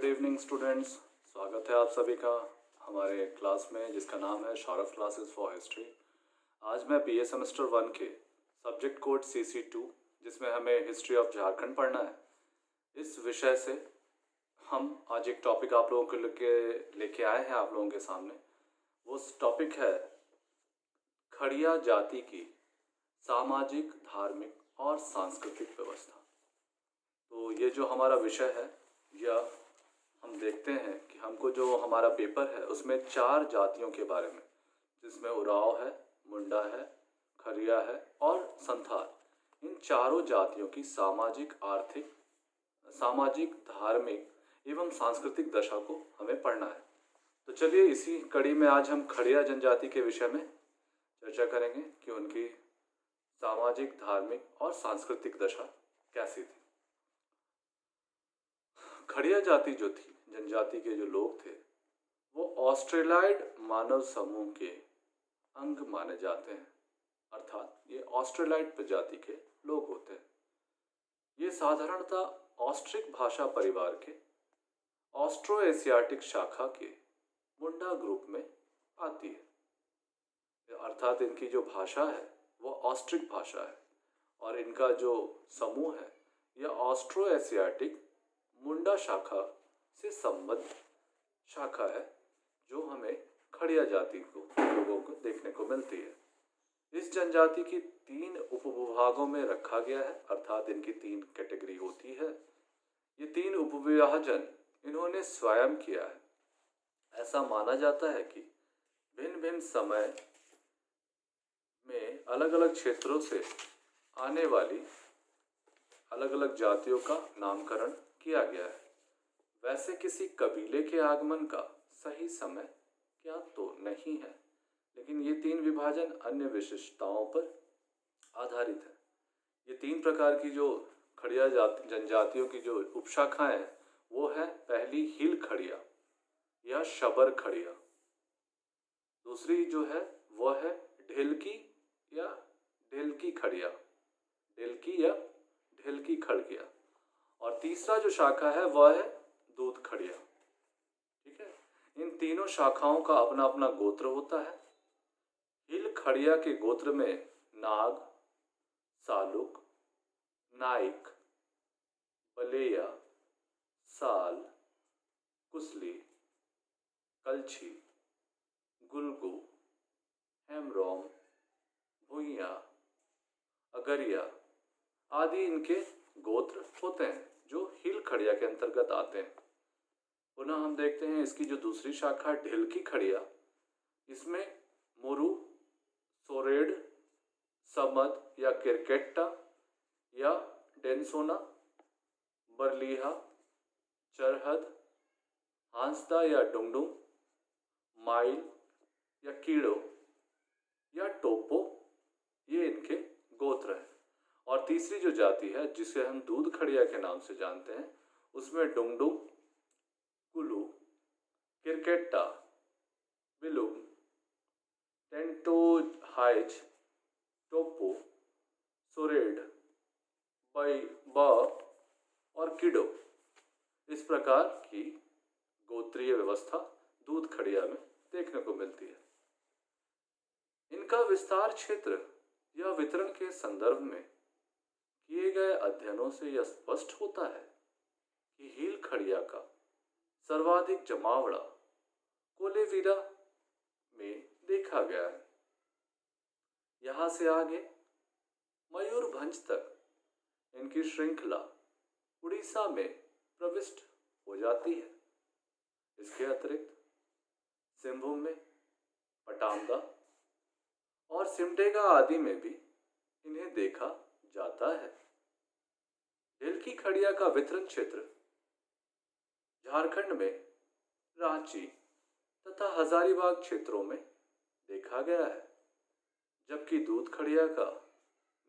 Good evening students. स्वागत है आप सभी का हमारे क्लास में जिसका नाम है सौरभ क्लासेस फॉर हिस्ट्री। आज मैं बीए सेमेस्टर 1 के सब्जेक्ट कोड CC2 जिसमें हमें हिस्ट्री ऑफ झारखंड पढ़ना है, इस विषय से हम आज एक टॉपिक आप लोगों के लेके आए हैं आप लोगों के सामने। वो टॉपिक है खड़िया जाति की सामाजिक, धार्मिक और सांस्कृतिक व्यवस्था। तो ये जो हमारा विषय है, यह हम देखते हैं कि हमको जो हमारा पेपर है उसमें 4 जातियों के बारे में, जिसमें उरांव है, मुंडा है, खड़िया है और संथाल, इन चारों जातियों की सामाजिक, आर्थिक, सामाजिक, धार्मिक एवं सांस्कृतिक दशा को हमें पढ़ना है। तो चलिए इसी कड़ी में आज हम खड़िया जनजाति के विषय में चर्चा करेंगे कि उनकी सामाजिक, धार्मिक और सांस्कृतिक दशा कैसी थी। खड़िया जाति जो थी, जनजाति के जो लोग थे, वो ऑस्ट्रेलाइड मानव समूह के अंग माने जाते हैं, अर्थात ये ऑस्ट्रेलाइड प्रजाति के लोग होते हैं। ये साधारणतः ऑस्ट्रिक भाषा परिवार के ऑस्ट्रो एशियाटिक शाखा के मुंडा ग्रुप में आती है, अर्थात इनकी जो भाषा है वो ऑस्ट्रिक भाषा है और इनका जो समूह है यह ऑस्ट्रो एशियाटिक मुंडा शाखा से संबद्ध शाखा है, जो हमें खड़िया जाति को लोगों को देखने को मिलती है। इस जनजाति की 3 उपविभागों में रखा गया है, अर्थात इनकी 3 कैटेगरी होती है। ये 3 उपविभाजन इन्होंने स्वयं किया है। ऐसा माना जाता है कि भिन्न भिन्न समय में अलग अलग क्षेत्रों से आने वाली अलग अलग जातियों का नामकरण किया गया है। वैसे किसी कबीले के आगमन का सही समय ज्ञात तो नहीं है, लेकिन ये 3 विभाजन अन्य विशिष्टताओं पर आधारित है। ये 3 प्रकार की जो खड़िया जनजातियों की जो उपशाखाएं हैं वो है, पहली हिल खड़िया या शबर खड़िया, दूसरी जो है वह है ढेलकी या ढेलकी खड़िया, ढेलकी या ढेलकी खड़िया, और तीसरा जो शाखा है वह है दूध खड़िया। ठीक है, इन तीनों शाखाओं का अपना अपना गोत्र होता है। हिल खड़िया के गोत्र में नाग, सालुक, नाइक, बलेया, साल, कुसली, कलछी, गुलगू, हेमरोम, भुइया, अगरिया आदि इनके गोत्र होते हैं जो हिल खड़िया के अंतर्गत आते हैं। पुनः हम देखते हैं इसकी जो दूसरी शाखा ढिलकी खड़िया, इसमें मुरु, सोरेड, समद या किरकेट्टा या डेनसोना, बरलीहा, चरहद, हांसदा या डुंगडुंग, माइल या कीड़ो या टोपो, ये इनके गोत्र हैं। और तीसरी जो जाति है जिसे हम दूध खड़िया के नाम से जानते हैं, उसमें डुंगडुंग, कुलू, किरकेट्टा, बिलुंग, टेंटोहाइज, टोपो, सोरेड, ब और किडो, इस प्रकार की गोत्रीय व्यवस्था दूध खड़िया में देखने को मिलती है। इनका विस्तार क्षेत्र या वितरण के संदर्भ में किए गए अध्ययनों से यह स्पष्ट होता है कि हिल खड़िया का सर्वाधिक जमावड़ा कोलेविरा में देखा गया है। यहाँ से आगे मयूरभंज तक इनकी श्रृंखला उड़ीसा में प्रविष्ट हो जाती है। इसके अतिरिक्त सिंहभूम में पटामदा और सिमडेगा आदि में भी इन्हें देखा जाता है। ढिलकी खड़िया का वितरण क्षेत्र झारखंड में रांची तथा हजारीबाग क्षेत्रों में देखा गया है, जबकि दूध खड़िया का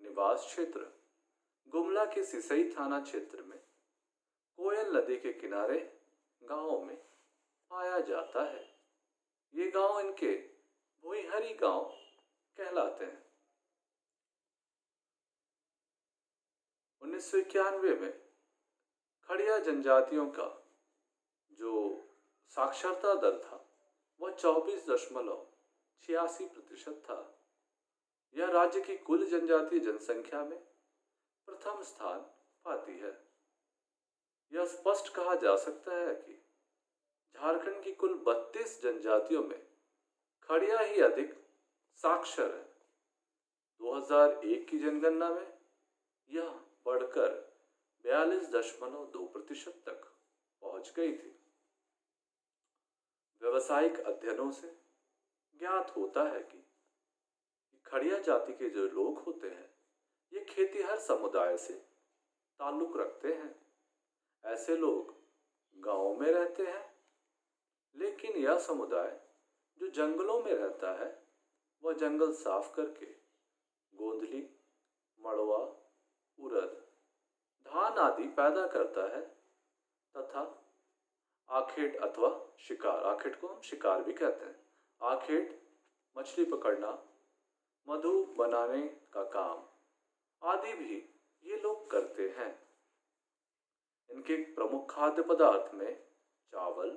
निवास क्षेत्र गुमला के सिसई थाना क्षेत्र में कोयल नदी के किनारे गांवों में पाया जाता है। ये गांव इनके भुईहरी गांव कहलाते हैं। 1991 में खड़िया जनजातियों का जो साक्षरता दर था वह 24.86% था। यह राज्य की कुल जनजातीय जनसंख्या में प्रथम स्थान पाती है। यह स्पष्ट कहा जा सकता है कि झारखंड की कुल 32 जनजातियों में खड़िया ही अधिक साक्षर है। 2001 की जनगणना में यह बढ़कर 42.2% तक पहुंच गई थी। व्यवसायिक अध्ययनों से ज्ञात होता है कि खड़िया जाति के जो लोग होते हैं ये खेतीहर समुदाय से ताल्लुक रखते हैं। ऐसे लोग गांव में रहते हैं, लेकिन यह समुदाय जो जंगलों में रहता है वह जंगल साफ करके गोंधली, मड़वा, उड़द, धान आदि पैदा करता है तथा आखेट अथवा शिकार, आखेट को हम शिकार भी कहते हैं, आखेट मछली पकड़ना, मधु बनाने का काम आदि भी ये लोग करते हैं। इनके प्रमुख खाद्य पदार्थ में चावल,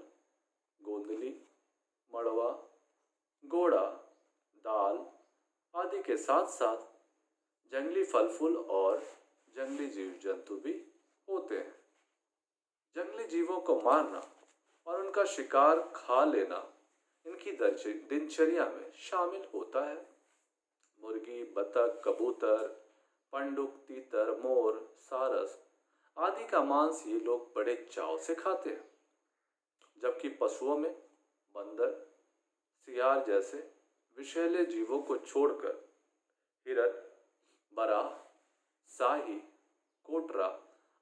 गोंदली, मड़वा, गोड़ा, दाल आदि के साथ साथ जंगली फल फूल और जंगली जीव जंतु भी होते हैं। जंगली जीवों को मारना और उनका शिकार खा लेना इनकी दिनचर्या में शामिल होता है। मुर्गी, बतख, कबूतर, पंडुक, तीतर, मोर, सारस आदि का मांस ये लोग बड़े चाव से खाते हैं। जबकि पशुओं में बंदर, सियार जैसे विषैले जीवों को छोड़कर हिरन, बराह, साही, कोटरा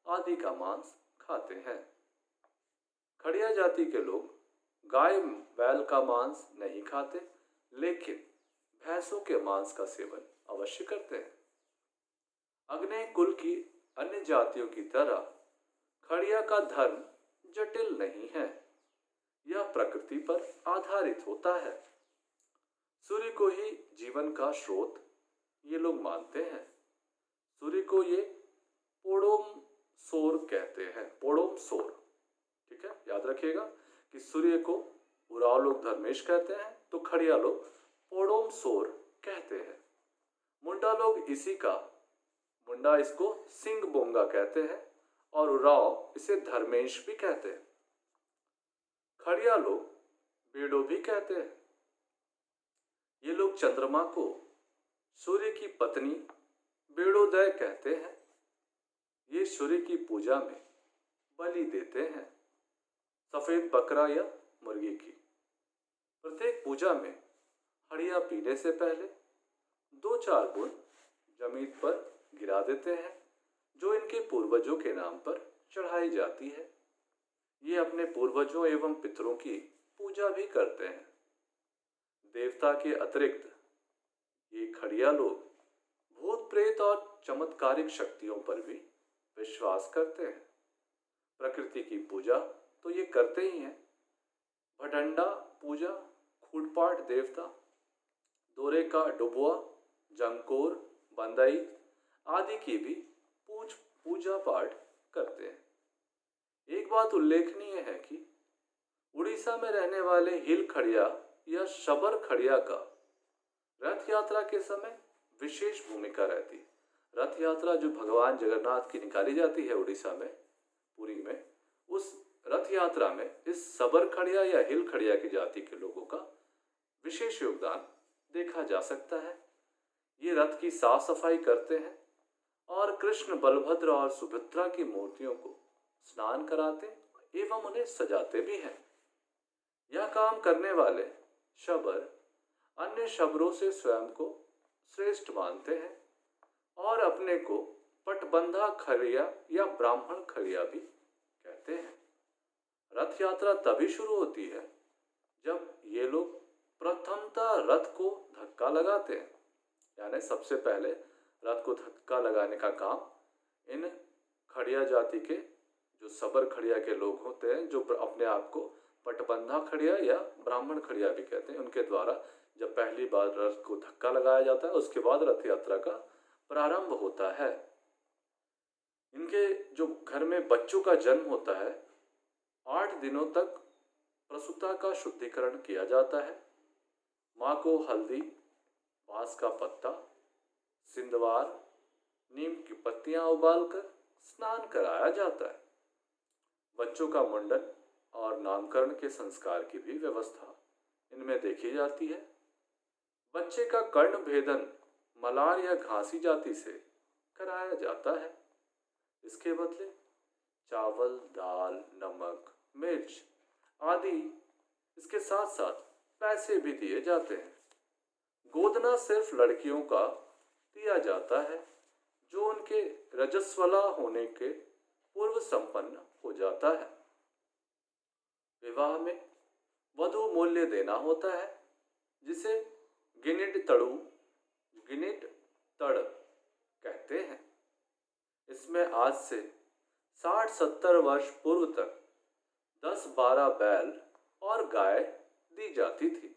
आदि का मांस खाते हैं। खड़िया जाति के लोग गाय बैल का मांस नहीं खाते, लेकिन भैंसों के मांस का सेवन अवश्य करते हैं। अग्नेय कुल की अन्य जातियों की तरह खड़िया का धर्म जटिल नहीं है। यह प्रकृति पर आधारित होता है। सूर्य को ही जीवन का स्रोत ये लोग मानते हैं। सूर्य को ये पोड़ोम सोर कहते हैं, पोड़ोम सोर। ठीक है, याद रखिएगा कि सूर्य को उराव लोग धर्मेश कहते हैं, तो खड़िया लोग पोड़ोम सोर कहते हैं। मुंडा लोग मुंडा इसको सिंह बोंगा कहते हैं और उराव इसे धर्मेश भी कहते हैं। खड़िया लोग बेड़ो भी कहते हैं। ये लोग चंद्रमा को सूर्य की पत्नी बेड़ोदय कहते हैं। ये सूर्य की पूजा में बलि देते हैं, सफेद बकरा या मुर्गी की। प्रत्येक पूजा में हड़िया पीने से पहले 2-4 बूंद जमीन पर गिरा देते हैं, जो इनके पूर्वजों के नाम पर चढ़ाई जाती है। ये अपने पूर्वजों एवं पितरों की पूजा भी करते हैं। देवता के अतिरिक्त ये खड़िया लोग भूत प्रेत और चमत्कारिक शक्तियों पर भी विश्वास करते हैं। प्रकृति की पूजा तो ये करते ही हैं। भडंडा पूजा, खूटपाट देवता, दोरे का डुबुआ, जंकोर, बंदई आदि की भी पूजा पाठ करते हैं। एक बात उल्लेखनीय है कि उड़ीसा में रहने वाले हिल खड़िया या शबर खड़िया का रथ यात्रा के समय विशेष भूमिका रहती है। रथ यात्रा जो भगवान जगन्नाथ की निकाली जाती है उड़ीसा में, पुरी में, उस रथ यात्रा में इस सबर खड़िया या हिल खड़िया की जाति के लोगों का विशेष योगदान देखा जा सकता है। ये रथ की साफ सफाई करते हैं और कृष्ण, बलभद्र और सुभद्रा की मूर्तियों को स्नान कराते एवं उन्हें सजाते भी हैं। यह काम करने वाले शबर अन्य शबरों से स्वयं को श्रेष्ठ मानते हैं और अपने को पटबंधा खड़िया या ब्राह्मण खड़िया भी कहते हैं। रथ यात्रा तभी शुरू होती है जब ये लोग प्रथमतः रथ को धक्का लगाते हैं। यानी सबसे पहले रथ को धक्का लगाने का काम इन खड़िया जाति के जो सबर खड़िया के लोग होते हैं, जो अपने आप को पटबंधा खड़िया या ब्राह्मण खड़िया भी कहते हैं, उनके द्वारा जब पहली बार रथ को धक्का लगाया जाता है उसके बाद रथ यात्रा का प्रारंभ होता है। इनके जो घर में बच्चों का जन्म होता है 8 दिनों तक प्रसूता का शुद्धिकरण किया जाता है। माँ को हल्दी, बांस का पत्ता, सिंदवार, नीम की पत्तियां उबालकर स्नान कराया जाता है। बच्चों का मुंडन और नामकरण के संस्कार की भी व्यवस्था इनमें देखी जाती है। बच्चे का कर्ण भेदन मलार या घासी जाति से कराया जाता है। इसके बदले चावल, दाल, नमक, मिर्च आदि इसके साथ साथ पैसे भी दिए जाते हैं। गोदना सिर्फ लड़कियों का दिया जाता है जो उनके रजस्वला होने के पूर्व संपन्न हो जाता है। विवाह में वधु मूल्य देना होता है जिसे गिनिट तड़ कहते हैं। इसमें आज से 60-70 वर्ष पूर्व तक 10-12 बैल और गाय दी जाती थी।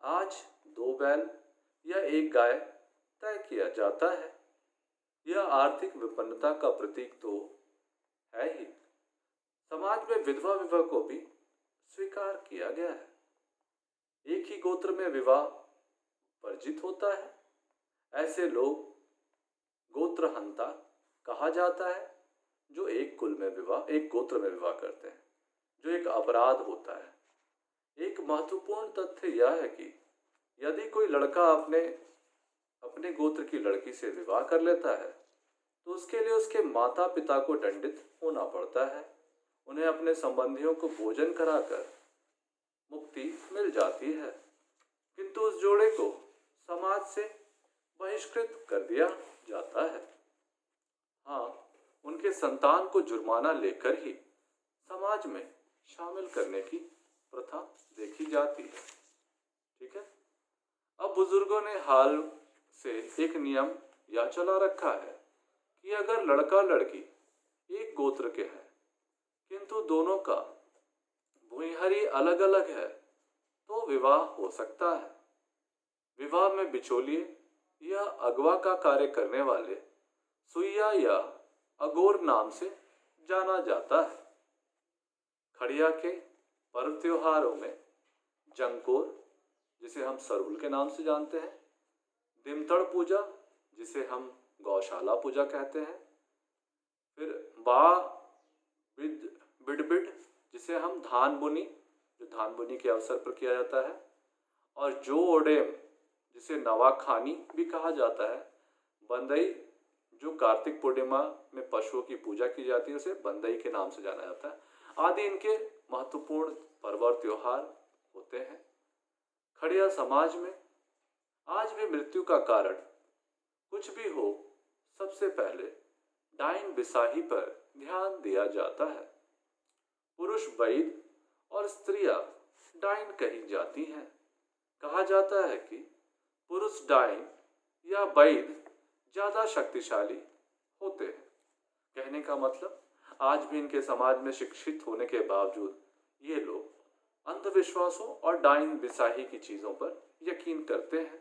आज 2 बैल या 1 गाय तय किया जाता है। यह आर्थिक विपन्नता का प्रतीक तो है ही, समाज में विधवा विवाह को भी स्वीकार किया गया है। एक ही गोत्र में विवाह वर्जित होता है। ऐसे लोग गोत्रहंता कहा जाता है जो एक गोत्र में विवाह करते हैं, जो एक अपराध होता है। एक महत्वपूर्ण तथ्य यह है कि यदि कोई लड़का अपने गोत्र की लड़की से विवाह कर लेता है तो उसके लिए उसके माता पिता को दंडित होना पड़ता है। उन्हें अपने संबंधियों को भोजन कराकर मुक्ति मिल जाती है, किंतु उस जोड़े को समाज से बहिष्कृत कर दिया जाता है। हाँ, उनके संतान को जुर्माना लेकर ही समाज में शामिल करने की प्रथा देखी जाती है। ठीक है। अब बुजुर्गों ने हाल से एक नियम यह चला रखा है कि अगर लड़का लड़की एक गोत्र के हैं किंतु दोनों का भूइहरी अलग अलग है तो विवाह हो सकता है। विवाह में बिचौलिए या अगवा का कार्य करने वाले सुइया या अगोर नाम से जाना जाता है। खड़िया के पर्व त्योहारों में जंकोर, जिसे हम सरुल के नाम से जानते हैं, दिमतड़ पूजा, जिसे हम गौशाला पूजा कहते हैं, फिर बा बिडबिड, जिसे हम धान बुनी, जो धान बुनी के अवसर पर किया जाता है, और जो ओडेम, जिसे नवाखानी भी कहा जाता है, बंदई, जो कार्तिक पूर्णिमा में पशुओं की पूजा की जाती है, उसे बंदई के नाम से जाना जाता है, आदि इनके महत्वपूर्ण पर्व और त्योहार होते हैं। खड़िया समाज में आज भी मृत्यु का कारण कुछ भी हो, सबसे पहले डाइन बिसाही पर ध्यान दिया जाता है। पुरुष वैद और स्त्रियां डाइन कही जाती हैं। कहा जाता है कि पुरुष डाइन या वैद ज्यादा शक्तिशाली होते हैं। कहने का मतलब आज भी इनके समाज में शिक्षित होने के बावजूद ये लोग अंधविश्वासों और डाइन बिसाही की चीजों पर यकीन करते हैं।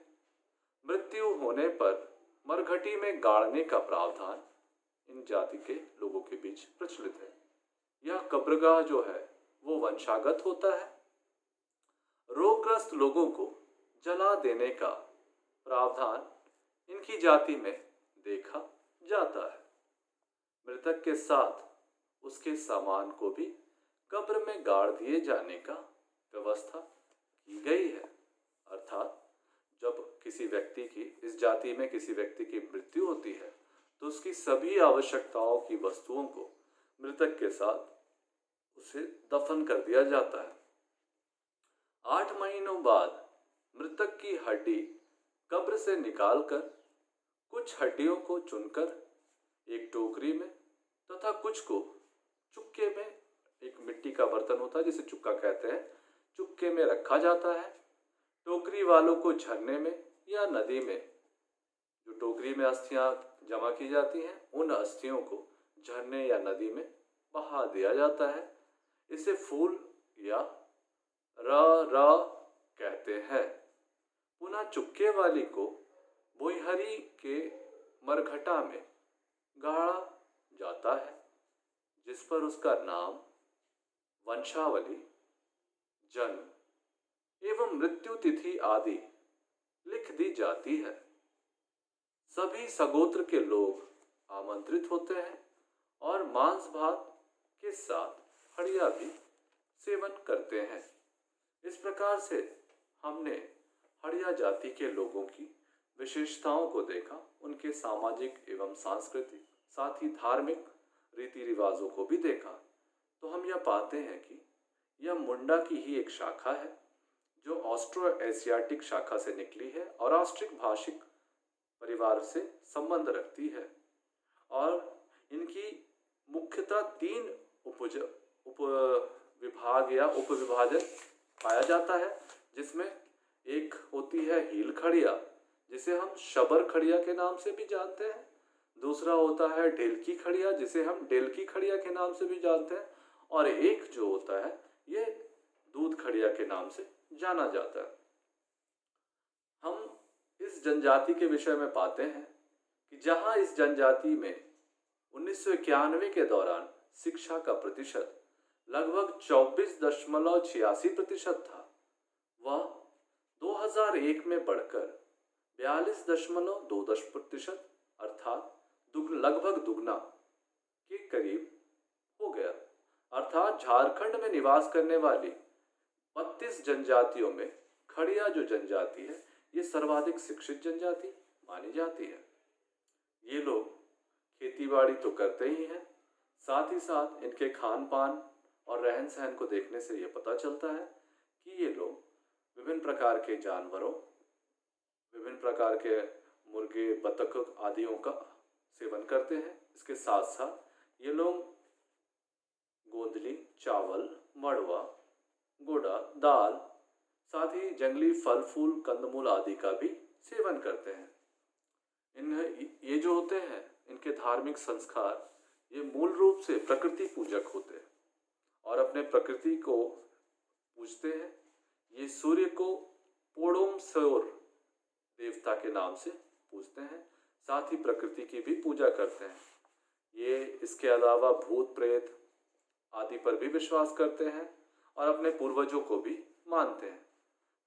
मृत्यु होने पर मरघटी में गाड़ने का प्रावधान इन जाति के लोगों के बीच प्रचलित है। यह कब्रगाह जो है वो वंशागत होता है। रोगग्रस्त लोगों को जला देने का प्रावधान इनकी जाति में देखा जाता है। मृतक के साथ उसके सामान को भी कब्र में गाड़ दिए जाने का व्यवस्था की गई है। अर्थात जब किसी व्यक्ति की, इस जाति में किसी व्यक्ति की मृत्यु होती है तो उसकी सभी आवश्यकताओं की वस्तुओं को मृतक के साथ उसे दफन कर दिया जाता है। 8 महीनों बाद मृतक की हड्डी कब्र से निकालकर कुछ हड्डियों को चुनकर एक टोकरी में तथा कुछ को चुक्के में, एक मिट्टी का बर्तन होता है जिसे चुक्का कहते हैं, चुक्के में रखा जाता है। टोकरी वालों को झरने में या नदी में, जो टोकरी में अस्थियां जमा की जाती हैं, उन अस्थियों को झरने या नदी में बहा दिया जाता है। इसे फूल या र कहते हैं। पुनः चुक्के वाली को भुइहरी के मरघटा में गाड़ा जाता है, जिस पर उसका नाम, वंशावली, जन्म एवं मृत्यु तिथि आदि लिख दी जाती है। सभी सगोत्र के लोग आमंत्रित होते हैं और मांस भात के साथ हड़िया भी सेवन करते हैं। इस प्रकार से हमने हड़िया जाति के लोगों की विशेषताओं को देखा, उनके सामाजिक एवं सांस्कृतिक साथ ही धार्मिक रीति रिवाजों को भी देखा। तो हम यह पाते हैं कि यह मुंडा की ही एक शाखा है जो ऑस्ट्रो एशियाटिक शाखा से निकली है और ऑस्ट्रिक भाषिक परिवार से संबंध रखती है। और इनकी मुख्यतः तीन उप विभाग या उपविभाजन पाया जाता है, जिसमें एक होती है हील खड़िया, जिसे हम शबर खड़िया के नाम से भी जानते हैं। दूसरा होता है ढेलकी खड़िया, जिसे हम डेलकी खड़िया के नाम से भी जानते हैं। और एक जो होता है ये दूध खड़िया के नाम से जाना जाता है। हम इस जनजाति के विषय में पाते हैं कि जहां इस जनजाति में 1991 के दौरान शिक्षा का प्रतिशत लगभग 24.86% था, वह 2001 में बढ़कर 42.2% अर्थात लगभग दुगना के करीब हो गया। अर्थात झारखंड में निवास करने वाली 32 जनजातियों में खड़िया जो जनजाति है ये सर्वाधिक शिक्षित जनजाति मानी जाती है। ये लोग खेतीबाड़ी तो करते ही हैं, साथ ही साथ इनके खान पान और रहन सहन को देखने से ये पता चलता है कि ये लोग विभिन्न प्रकार के जानवरों, विभिन्न प्रकार के मुर्गे, बतख आदियों का सेवन करते हैं। इसके साथ साथ ये लोग गोंदली, चावल, मड़वा, गोड़ा, दाल, साथ ही जंगली फल फूल, कंदमूल आदि का भी सेवन करते हैं। ये जो होते हैं इनके धार्मिक संस्कार ये मूल रूप से प्रकृति पूजक होते हैं और अपने प्रकृति को पूजते हैं। ये सूर्य को पोड़ोम सौर देवता के नाम से पूजते हैं, साथ ही प्रकृति की भी पूजा करते हैं। ये इसके अलावा भूत प्रेत आदि पर भी विश्वास करते हैं और अपने पूर्वजों को भी मानते हैं।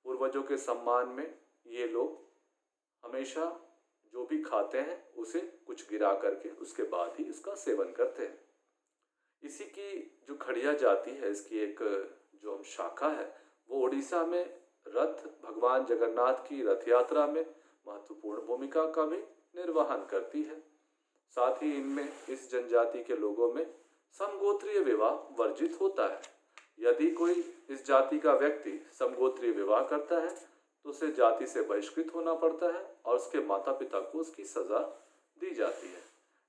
पूर्वजों के सम्मान में ये लोग हमेशा जो भी खाते हैं उसे कुछ गिरा करके उसके बाद ही इसका सेवन करते हैं। इसी की जो खड़िया जाति है, इसकी एक जो शाखा है वो उड़ीसा में रथ भगवान जगन्नाथ की रथ यात्रा में महत्वपूर्ण भूमिका का भी निर्वहन करती है। साथ ही इनमें इस जनजाति के लोगों में समगोत्रीय विवाह वर्जित होता है। यदि कोई इस जाति का व्यक्ति समगोत्रीय विवाह करता है तो उसे जाति से बहिष्कृत होना पड़ता है और उसके माता पिता को उसकी सजा दी जाती है।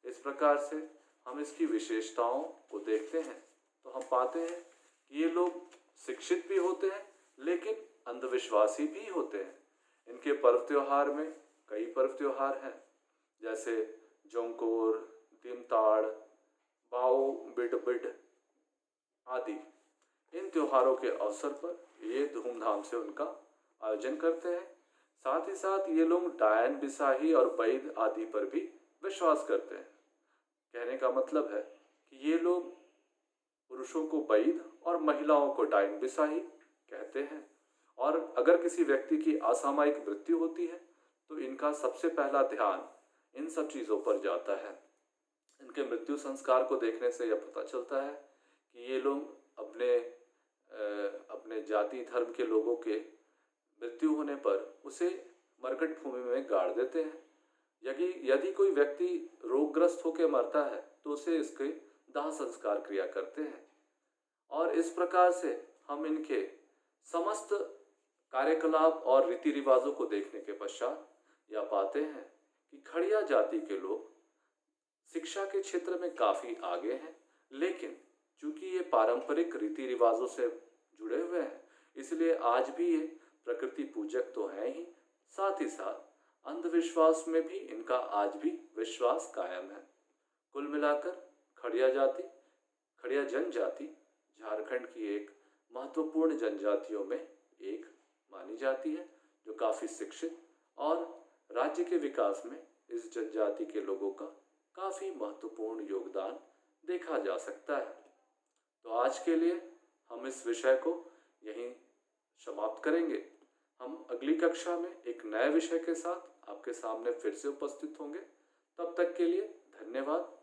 इस प्रकार से हम इसकी विशेषताओं को देखते हैं तो हम पाते हैं कि ये लोग शिक्षित भी होते हैं लेकिन अंधविश्वासी भी होते हैं। इनके पर्व त्योहार में कई पर्व त्योहार हैं, जैसे जोंकोर, दिमताड़, बाओ बिड बिड आदि। इन त्योहारों के अवसर पर ये धूमधाम से उनका आयोजन करते हैं। साथ ही साथ ये लोग डायन, बिसाही और बैद आदि पर भी विश्वास करते हैं। कहने का मतलब है कि ये लोग पुरुषों को बैद और महिलाओं को डायन बिसाही कहते हैं। और अगर किसी व्यक्ति की असामयिक मृत्यु होती है तो इनका सबसे पहला ध्यान इन सब चीज़ों पर जाता है। इनके मृत्यु संस्कार को देखने से यह पता चलता है कि ये लोग अपने जाति धर्म के लोगों के मृत्यु होने पर उसे मरकट भूमि में गाड़ देते हैं। यदि कोई व्यक्ति रोगग्रस्त होकर मरता है तो उसे इसके दाह संस्कार क्रिया करते हैं। और इस प्रकार से हम इनके समस्त कार्यकलाप और रीति रिवाजों को देखने के पश्चात यह पाते हैं कि खड़िया जाति के लोग शिक्षा के क्षेत्र में काफ़ी आगे हैं, लेकिन चूंकि ये पारंपरिक रीति रिवाजों से जुड़े हुए हैं इसलिए आज भी ये प्रकृति पूजक तो है ही, साथ ही साथ अंधविश्वास में भी इनका आज भी विश्वास कायम है। कुल मिलाकर खड़िया जनजाति झारखंड की एक महत्वपूर्ण जनजातियों में एक मानी जाती है जो काफ़ी शिक्षित और राज्य के विकास में इस जनजाति के लोगों का काफ़ी महत्वपूर्ण योगदान देखा जा सकता है। तो आज के लिए हम इस विषय को यहीं समाप्त करेंगे। हम अगली कक्षा में एक नए विषय के साथ आपके सामने फिर से उपस्थित होंगे। तब तक के लिए धन्यवाद।